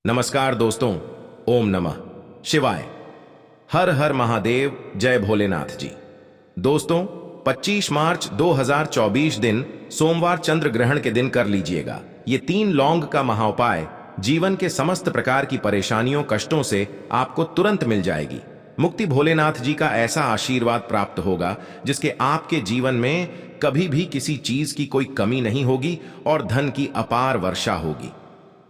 नमस्कार दोस्तों। ओम नमः शिवाय। हर हर महादेव। जय भोलेनाथ जी। दोस्तों 25 मार्च 2024 दिन सोमवार चंद्र ग्रहण के दिन कर लीजिएगा ये 3 लौंग का महाउपाय। जीवन के समस्त प्रकार की परेशानियों कष्टों से आपको तुरंत मिल जाएगी मुक्ति। भोलेनाथ जी का ऐसा आशीर्वाद प्राप्त होगा जिसके आपके जीवन में कभी भी किसी चीज की कोई कमी नहीं होगी और धन की अपार वर्षा होगी।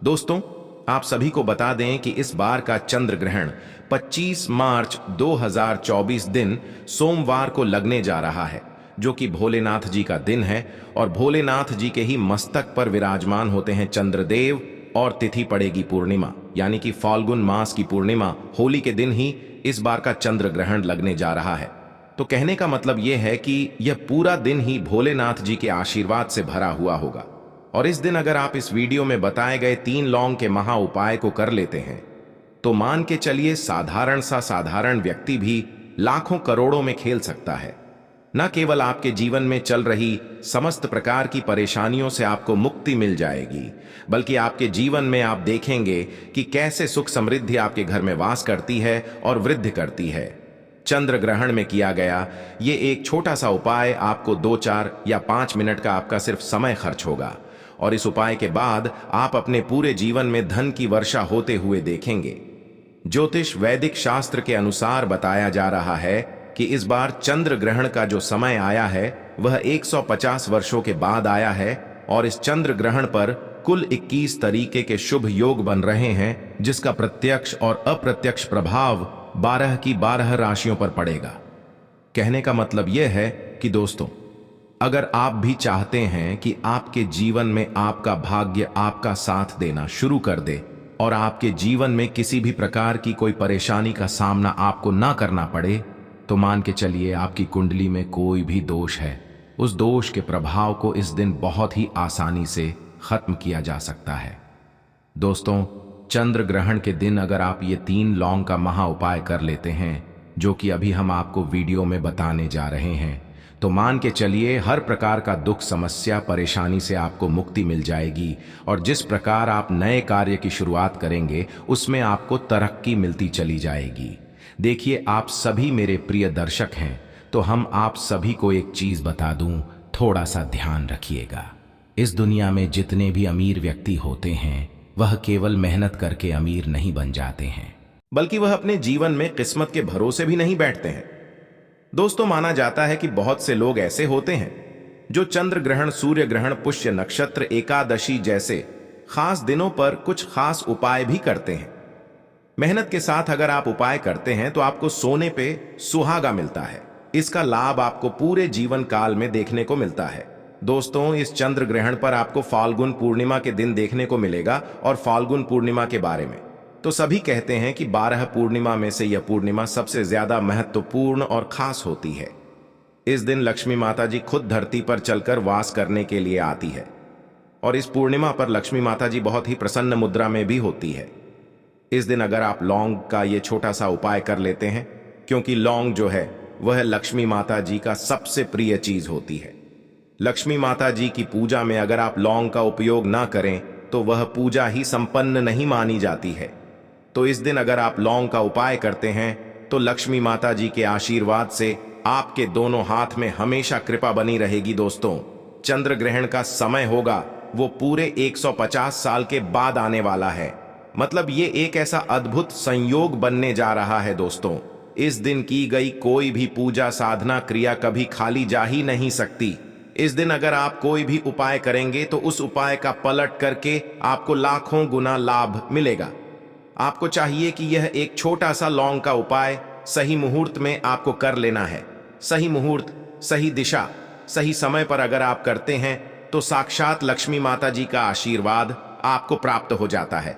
दोस्तों आप सभी को बता दें कि इस बार का चंद्र ग्रहण 25 मार्च 2024 दिन सोमवार को लगने जा रहा है, जो कि भोलेनाथ जी का दिन है और भोलेनाथ जी के ही मस्तक पर विराजमान होते हैं चंद्रदेव। और तिथि पड़ेगी पूर्णिमा, यानी कि फाल्गुन मास की पूर्णिमा होली के दिन ही इस बार का चंद्र ग्रहण लगने जा रहा है। तो कहने का मतलब यह है कि यह पूरा दिन ही भोलेनाथ जी के आशीर्वाद से भरा हुआ होगा। और इस दिन अगर आप इस वीडियो में बताए गए 3 लौंग के महा उपाय को कर लेते हैं तो मान के चलिए साधारण व्यक्ति भी लाखों करोड़ों में खेल सकता है। न केवल आपके जीवन में चल रही समस्त प्रकार की परेशानियों से आपको मुक्ति मिल जाएगी, बल्कि आपके जीवन में आप देखेंगे कि कैसे सुख समृद्धि आपके घर में वास करती है और वृद्धि करती है। चंद्र ग्रहण में किया गया ये एक छोटा सा उपाय आपको 2, 4 या 5 मिनट का आपका सिर्फ समय खर्च होगा और इस उपाय के बाद आप अपने पूरे जीवन में धन की वर्षा होते हुए देखेंगे। ज्योतिष वैदिक शास्त्र के अनुसार बताया जा रहा है कि इस बार चंद्र ग्रहण का जो समय आया है वह 150 वर्षों के बाद आया है और इस चंद्र ग्रहण पर कुल 21 तरीके के शुभ योग बन रहे हैं, जिसका प्रत्यक्ष और अप्रत्यक्ष प्रभाव 12 की 12 राशियों पर पड़ेगा। कहने का मतलब यह है कि दोस्तों अगर आप भी चाहते हैं कि आपके जीवन में आपका भाग्य आपका साथ देना शुरू कर दे और आपके जीवन में किसी भी प्रकार की कोई परेशानी का सामना आपको ना करना पड़े, तो मान के चलिए आपकी कुंडली में कोई भी दोष है, उस दोष के प्रभाव को इस दिन बहुत ही आसानी से खत्म किया जा सकता है। दोस्तों चंद्र ग्रहण के दिन अगर आप ये 3 लौंग का महा उपाय कर लेते हैं, जो कि अभी हम आपको वीडियो में बताने जा रहे हैं, तो मान के चलिए हर प्रकार का दुख समस्या परेशानी से आपको मुक्ति मिल जाएगी और जिस प्रकार आप नए कार्य की शुरुआत करेंगे उसमें आपको तरक्की मिलती चली जाएगी। देखिए आप सभी मेरे प्रिय दर्शक हैं, तो हम आप सभी को एक चीज बता दूं, थोड़ा सा ध्यान रखिएगा। इस दुनिया में जितने भी अमीर व्यक्ति होते हैं वह केवल मेहनत करके अमीर नहीं बन जाते हैं, बल्कि वह अपने जीवन में किस्मत के भरोसे भी नहीं बैठते हैं। दोस्तों माना जाता है कि बहुत से लोग ऐसे होते हैं जो चंद्र ग्रहण, सूर्य ग्रहण, पुष्य नक्षत्र, एकादशी जैसे खास दिनों पर कुछ खास उपाय भी करते हैं। मेहनत के साथ अगर आप उपाय करते हैं तो आपको सोने पे सुहागा मिलता है। इसका लाभ आपको पूरे जीवन काल में देखने को मिलता है। दोस्तों इस चंद्र ग्रहण पर आपको फाल्गुन पूर्णिमा के दिन देखने को मिलेगा और फाल्गुन पूर्णिमा के बारे में तो सभी कहते हैं कि 12 पूर्णिमा में से यह पूर्णिमा सबसे ज्यादा महत्वपूर्ण और खास होती है। इस दिन लक्ष्मी माता जी खुद धरती पर चलकर वास करने के लिए आती है और इस पूर्णिमा पर लक्ष्मी माता जी बहुत ही प्रसन्न मुद्रा में भी होती है। इस दिन अगर आप लौंग का ये छोटा सा उपाय कर लेते हैं, क्योंकि लौंग जो है वह लक्ष्मी माता जी का सबसे प्रिय चीज होती है। लक्ष्मी माता जी की पूजा में अगर आप लौंग का उपयोग ना करें तो वह पूजा ही संपन्न नहीं मानी जाती है। तो इस दिन अगर आप लौंग का उपाय करते हैं तो लक्ष्मी माता जी के आशीर्वाद से आपके दोनों हाथ में हमेशा कृपा बनी रहेगी। दोस्तों चंद्र ग्रहण का समय होगा वो पूरे 150 साल के बाद आने वाला है। मतलब ये एक ऐसा अद्भुत संयोग बनने जा रहा है। दोस्तों इस दिन की गई कोई भी पूजा साधना क्रिया कभी खाली जा ही नहीं सकती। इस दिन अगर आप कोई भी उपाय करेंगे तो उस उपाय का पलट करके आपको लाखों गुना लाभ मिलेगा। आपको चाहिए कि यह एक छोटा सा लौंग का उपाय सही मुहूर्त में आपको कर लेना है। सही मुहूर्त, सही दिशा, सही समय पर अगर आप करते हैं तो साक्षात लक्ष्मी माता जी का आशीर्वाद आपको प्राप्त हो जाता है।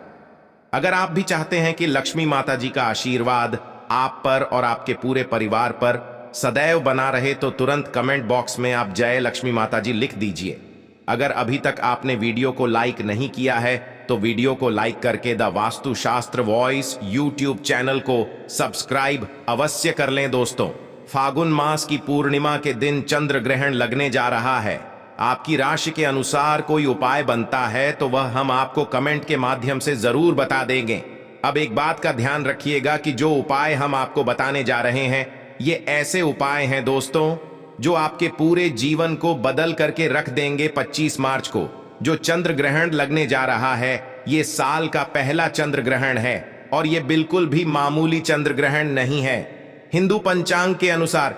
अगर आप भी चाहते हैं कि लक्ष्मी माता जी का आशीर्वाद आप पर और आपके पूरे परिवार पर सदैव बना रहे तो तुरंत कमेंट बॉक्स में आप जय लक्ष्मी माता जी लिख दीजिए। अगर अभी तक आपने वीडियो को लाइक नहीं किया है तो वीडियो को लाइक करके द वास्तु शास्त्र वॉइस यूट्यूब चैनल को सब्सक्राइब अवश्य कर लें। दोस्तों फागुन मास की पूर्णिमा के दिन चंद्र ग्रहण लगने जा रहा है आपकी राशि के अनुसार कोई उपाय बनता है तो वह हम आपको कमेंट के माध्यम से जरूर बता देंगे। अब एक बात का ध्यान रखिएगा कि जो उपाय हम आपको बताने जा रहे हैं ये ऐसे उपाय हैं दोस्तों जो आपके पूरे जीवन को बदल करके रख देंगे। 25 मार्च को जो चंद्र ग्रहण लगने जा रहा है ये साल का पहला चंद्र ग्रहण है और ये बिल्कुल भी मामूली चंद्र ग्रहण नहीं है। हिंदू पंचांग के अनुसार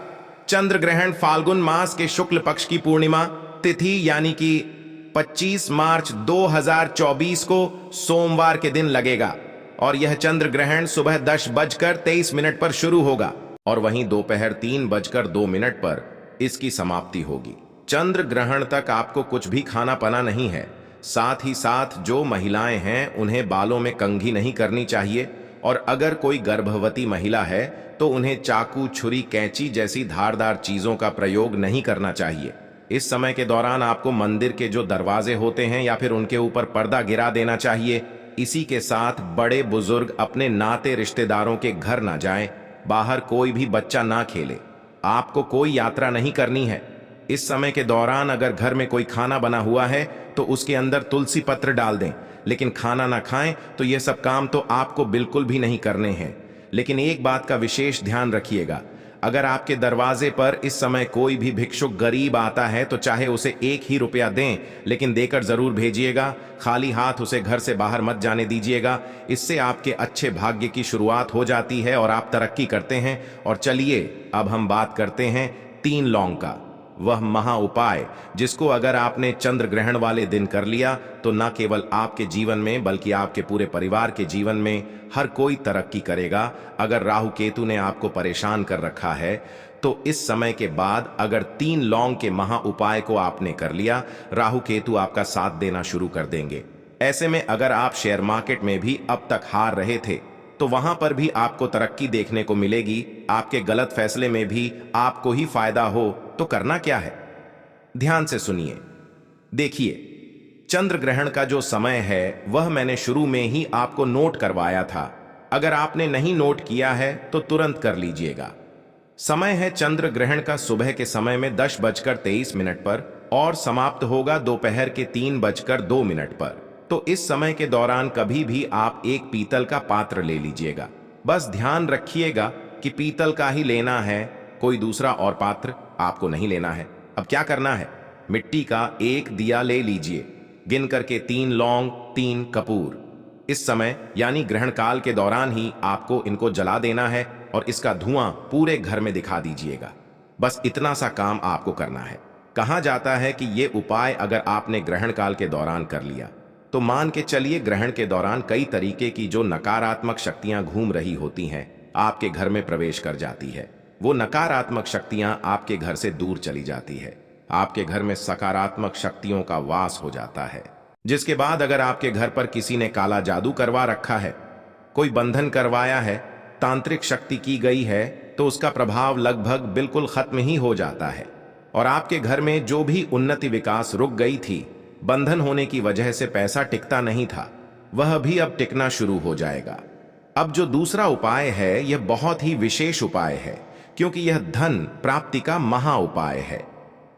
चंद्र ग्रहण फाल्गुन मास के शुक्ल पक्ष की पूर्णिमा तिथि यानी कि 25 मार्च 2024 को सोमवार के दिन लगेगा और यह चंद्र ग्रहण सुबह 10:23 पर शुरू होगा और वहीं दोपहर 3:02 पर इसकी समाप्ति होगी। चंद्र ग्रहण तक आपको कुछ भी खाना पना नहीं है। साथ ही साथ जो महिलाएं हैं उन्हें बालों में कंघी नहीं करनी चाहिए और अगर कोई गर्भवती महिला है तो उन्हें चाकू, छुरी, कैंची जैसी धारदार चीजों का प्रयोग नहीं करना चाहिए। इस समय के दौरान आपको मंदिर के जो दरवाजे होते हैं या फिर उनके ऊपर पर्दा गिरा देना चाहिए। इसी के साथ बड़े बुजुर्ग अपने नाते रिश्तेदारों के घर ना जाएं, बाहर कोई भी बच्चा ना खेले। आपको कोई यात्रा नहीं करनी है। इस समय के दौरान अगर घर में कोई खाना बना हुआ है तो उसके अंदर तुलसी पत्र डाल दें, लेकिन खाना ना खाएं तो यह सब काम तो आपको बिल्कुल भी नहीं करने हैं। लेकिन एक बात का विशेष ध्यान रखिएगा, अगर आपके दरवाजे पर इस समय कोई भी भिक्षुक गरीब आता है तो चाहे उसे 1 ही रुपया दें, लेकिन देकर जरूर भेजिएगा। खाली हाथ उसे घर से बाहर मत जाने दीजिएगा। इससे आपके अच्छे भाग्य की शुरुआत हो जाती है और आप तरक्की करते हैं। और चलिए अब हम बात करते हैं 3 लौंग का, वह महा उपाय जिसको अगर आपने चंद्र ग्रहण वाले दिन कर लिया तो न केवल आपके जीवन में बल्कि आपके पूरे परिवार के जीवन में हर कोई तरक्की करेगा। अगर राहु केतु ने आपको परेशान कर रखा है तो इस समय के बाद अगर 3 लौंग के महा उपाय को आपने कर लिया, राहु केतु आपका साथ देना शुरू कर देंगे। ऐसे में अगर आप शेयर मार्केट में भी अब तक हार रहे थे तो वहां पर भी आपको तरक्की देखने को मिलेगी। आपके गलत फैसले में भी आपको ही फायदा हो तो करना क्या है, ध्यान से सुनिए। देखिए, चंद्र ग्रहण का जो समय है वह मैंने शुरू में ही आपको नोट करवाया था। अगर आपने नहीं नोट किया है तो तुरंत कर लीजिएगा। समय है चंद्र ग्रहण का सुबह के समय में 10:23 पर और समाप्त होगा दोपहर के 3:02 पर। तो इस समय के दौरान कभी भी आप एक पीतल का पात्र ले लीजिएगा। बस ध्यान रखिएगा कि पीतल का ही लेना है, कोई दूसरा और पात्र आपको नहीं लेना है। अब क्या करना है, मिट्टी का एक दिया ले लीजिए, गिन करके 3 लौंग, 3 कपूर। इस समय यानी ग्रहण काल के दौरान ही आपको इनको जला देना है और इसका धुआं पूरे घर में दिखा दीजिएगा। बस इतना सा काम आपको करना है। कहा जाता है कि ये उपाय अगर आपने ग्रहण काल के दौरान कर लिया तो मान के चलिए ग्रहण के दौरान कई तरीके की जो नकारात्मक शक्तियां घूम रही होती हैं आपके घर में प्रवेश कर जाती है। वो नकारात्मक शक्तियां आपके घर से दूर चली जाती है। आपके घर में सकारात्मक शक्तियों का वास हो जाता है। जिसके बाद अगर आपके घर पर किसी ने काला जादू करवा रखा है, कोई बंधन करवाया है, तांत्रिक शक्ति की गई है तो उसका प्रभाव लगभग बिल्कुल खत्म ही हो जाता है और आपके घर में जो भी उन्नति विकास रुक गई थी, बंधन होने की वजह से पैसा टिकता नहीं था, वह भी अब टिकना शुरू हो जाएगा। अब जो दूसरा उपाय है यह बहुत ही विशेष उपाय है क्योंकि यह धन प्राप्ति का महा उपाय है।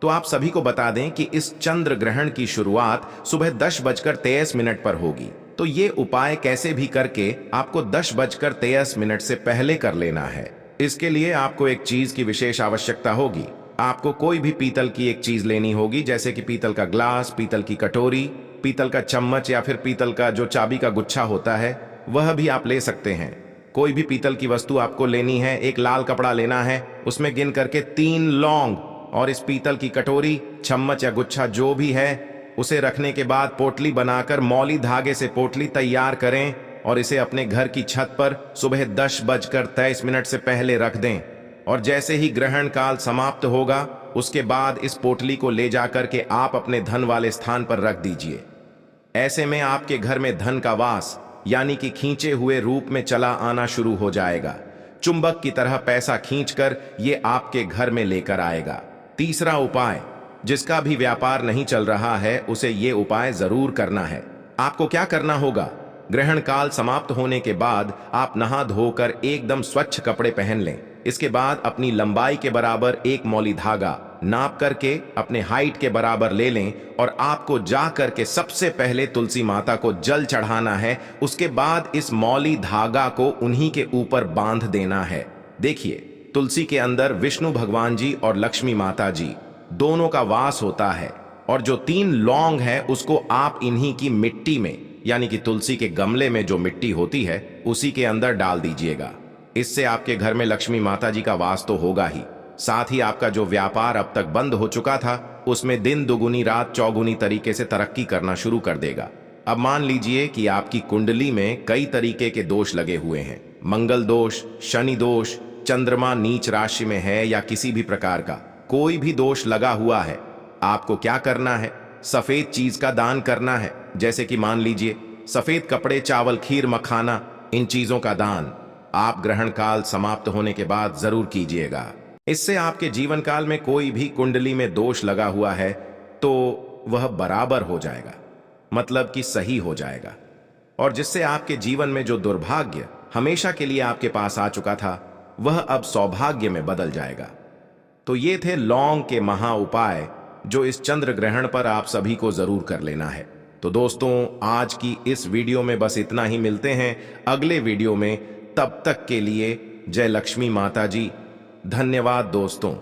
तो आप सभी को बता दें कि इस चंद्र ग्रहण की शुरुआत सुबह 10:23 पर होगी। तो ये उपाय कैसे भी करके आपको 10:23 से पहले कर लेना है। इसके लिए आपको एक चीज की विशेष आवश्यकता होगी। आपको कोई भी पीतल की एक चीज लेनी होगी, जैसे कि पीतल का ग्लास, पीतल की कटोरी, पीतल का चम्मच या फिर पीतल का जो चाबी का गुच्छा होता है वह भी आप ले सकते हैं। कोई भी पीतल की वस्तु आपको लेनी है। एक लाल कपड़ा लेना है, उसमें गिन करके 3 लौंग और इस पीतल की कटोरी, चम्मच या गुच्छा जो भी है उसे रखने के बाद पोटली बनाकर मौली धागे से पोटली तैयार करें और इसे अपने घर की छत पर सुबह 10:23 से पहले रख दें। और जैसे ही ग्रहण काल समाप्त होगा उसके बाद इस पोटली को ले जाकर के आप अपने धन वाले स्थान पर रख दीजिए। ऐसे में आपके घर में धन का वास यानी कि खींचे हुए रूप में चला आना शुरू हो जाएगा। चुंबक की तरह पैसा खींचकर ये आपके घर में लेकर आएगा। तीसरा उपाय, जिसका भी व्यापार नहीं चल रहा है उसे ये उपाय जरूर करना है। आपको क्या करना होगा, ग्रहण काल समाप्त होने के बाद आप नहा धोकर एकदम स्वच्छ कपड़े पहन लें। इसके बाद अपनी लंबाई के बराबर एक मौली धागा नाप करके अपने हाइट के बराबर ले लें और आपको जा करके सबसे पहले तुलसी माता को जल चढ़ाना है। उसके बाद इस मौली धागा को उन्हीं के ऊपर बांध देना है। देखिए, तुलसी के अंदर विष्णु भगवान जी और लक्ष्मी माता जी दोनों का वास होता है और जो 3 लौंग है उसको आप इन्हीं की मिट्टी में, यानी कि तुलसी के गमले में जो मिट्टी होती है उसी के अंदर डाल दीजिएगा। इससे आपके घर में लक्ष्मी माता जी का वास तो होगा ही, साथ ही आपका जो व्यापार अब तक बंद हो चुका था उसमें दिन दुगुनी रात चौगुनी तरीके से तरक्की करना शुरू कर देगा। अब मान लीजिए कि आपकी कुंडली में कई तरीके के दोष लगे हुए हैं, मंगल दोष, शनि दोष, चंद्रमा नीच राशि में है या किसी भी प्रकार का कोई भी दोष लगा हुआ है। आपको क्या करना है, सफेद चीज का दान करना है। जैसे कि मान लीजिए सफेद कपड़े, चावल, खीर, मखाना, इन चीजों का दान आप ग्रहण काल समाप्त होने के बाद जरूर कीजिएगा। इससे आपके जीवन काल में कोई भी कुंडली में दोष लगा हुआ है तो वह बराबर हो जाएगा, मतलब कि सही हो जाएगा, और जिससे आपके जीवन में जो दुर्भाग्य हमेशा के लिए आपके पास आ चुका था वह अब सौभाग्य में बदल जाएगा। तो ये थे लौंग के महा उपाय जो इस चंद्र ग्रहण पर आप सभी को जरूर कर लेना है। तो दोस्तों, आज की इस वीडियो में बस इतना ही। मिलते हैं अगले वीडियो में, तब तक के लिए जय लक्ष्मी माता जी। धन्यवाद दोस्तों।